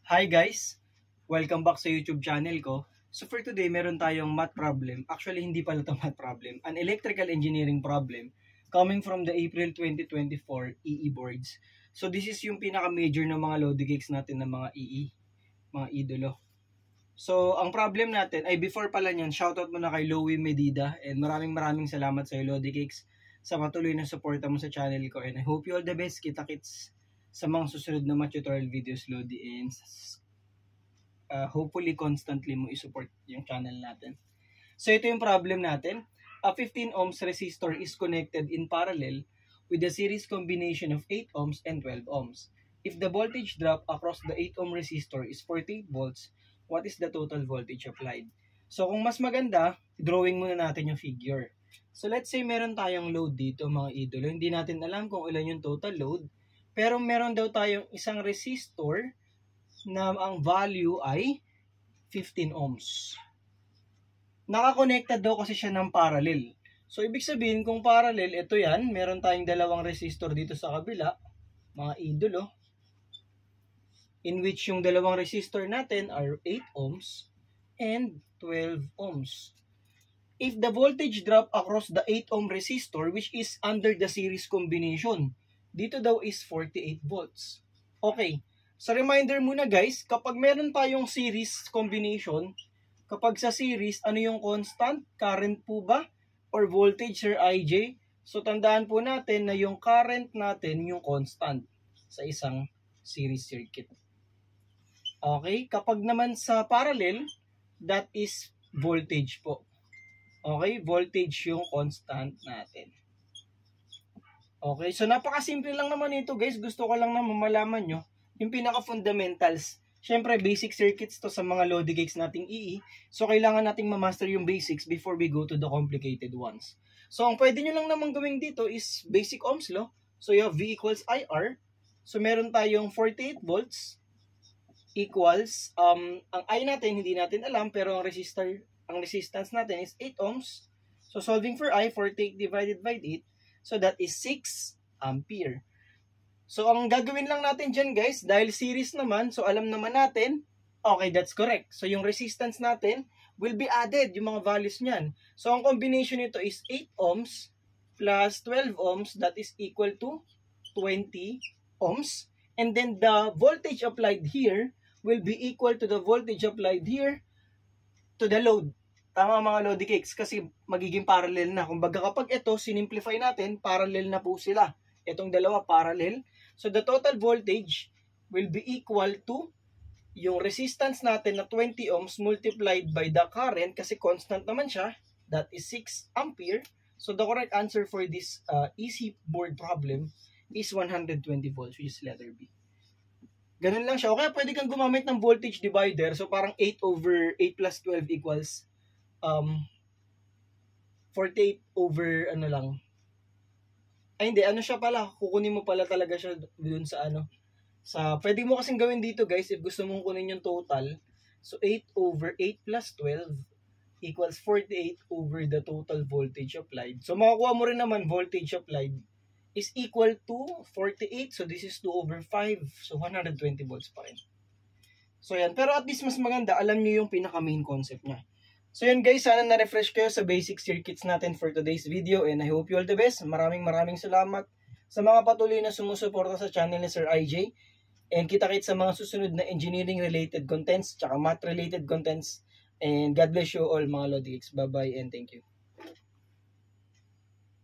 Hi guys! Welcome back sa YouTube channel ko. So for today, meron tayong math problem. Actually, hindi pala ito math problem. An electrical engineering problem coming from the April 2024 EE boards. So this is yung pinaka-major ng mga Lodicakes natin ng mga EE, mga idolo. So ang problem natin, ay before pala nyan, shoutout muna kay Louie Medida and maraming salamat sa Lodicakes sa patuloy na suporta mo sa channel ko. And I hope you all the best. Kita-kits sa mga susunod na math tutorial videos, Lodi, and hopefully constantly mo isupport yung channel natin. So ito yung problem natin. A 15 ohms resistor is connected in parallel with a series combination of 8 ohms and 12 ohms. If the voltage drop across the 8 ohm resistor is 48 volts, what is the total voltage applied? So kung mas maganda, drawing muna natin yung figure. So let's say meron tayong load dito mga idolo. Hindi natin alam kung ilan yung total load. Pero meron daw tayong isang resistor na ang value ay 15 ohms. Nakakonected daw kasi siya ng parallel. So, ibig sabihin, kung parallel, ito yan. Meron tayong dalawang resistor dito sa kabila, mga idolo, in which yung dalawang resistor natin are 8 ohms and 12 ohms. If the voltage drop across the 8 ohm resistor, which is under the series combination, dito daw is 48 volts. Okay. Sa reminder muna guys, kapag meron tayong series combination, kapag sa series, ano yung constant? Current po ba? Or voltage or IJ? So tandaan po natin na yung current natin yung constant sa isang series circuit. Okay. Kapag naman sa parallel, that is voltage po. Okay. Voltage yung constant natin. Okay, so napakasimple lang naman ito guys. Gusto ko lang na malaman nyo yung pinaka-fundamentals. Siyempre, basic circuits to sa mga Lodicakes nating EE. So, kailangan nating ma-master yung basics before we go to the complicated ones. So, ang pwede nyo lang naman gawin dito is basic Ohm's law. So, you have V equals IR. So, meron tayong 48 volts equals, ang I natin, hindi natin alam, pero ang resistance natin is 8 ohms. So, solving for I, 48 divided by 8. So, that is 6 ampere. So, ang gagawin lang natin dyan, guys, dahil series naman, so alam naman natin, okay, that's correct. So, yung resistance natin will be added, yung mga values niyan. So, ang combination nito is 8 ohms plus 12 ohms, that is equal to 20 ohms. And then, the voltage applied here will be equal to the voltage applied here to the load. Tama mga Lodicakes, kasi magiging parallel na. Kumbaga kapag ito, sinimplify natin, parallel na po sila. Itong dalawa, parallel. So the total voltage will be equal to yung resistance natin na 20 ohms multiplied by the current, kasi constant naman siya, that is 6 ampere. So the correct answer for this easy board problem is 120 volts, which is letter B. Ganun lang siya. O kaya pwede kang gumamit ng voltage divider. So parang 8 over 8 plus 12 equals 48 over ano lang. Ay hindi, ano siya pala, kukunin mo pala talaga siya dun sa ano. Pwede mo kasing gawin dito guys, if gusto mong kunin yung total. So 8 over 8 plus 12 equals 48 over the total voltage applied. So makukuha mo rin naman voltage applied is equal to 48. So this is 2 over 5. So 120 volts pa rin. So yan, pero at least mas maganda, alam niyo yung pinaka main concept niya. So yun guys, sana na-refresh kayo sa basic circuits natin for today's video, and I hope you all the best. Maraming salamat sa mga patuloy na sumusuporta sa channel ni Sir IJ. And kita-kits sa mga susunod na engineering related contents, tsaka math related contents. And God bless you all mga Lodicakes. Bye-bye and thank you.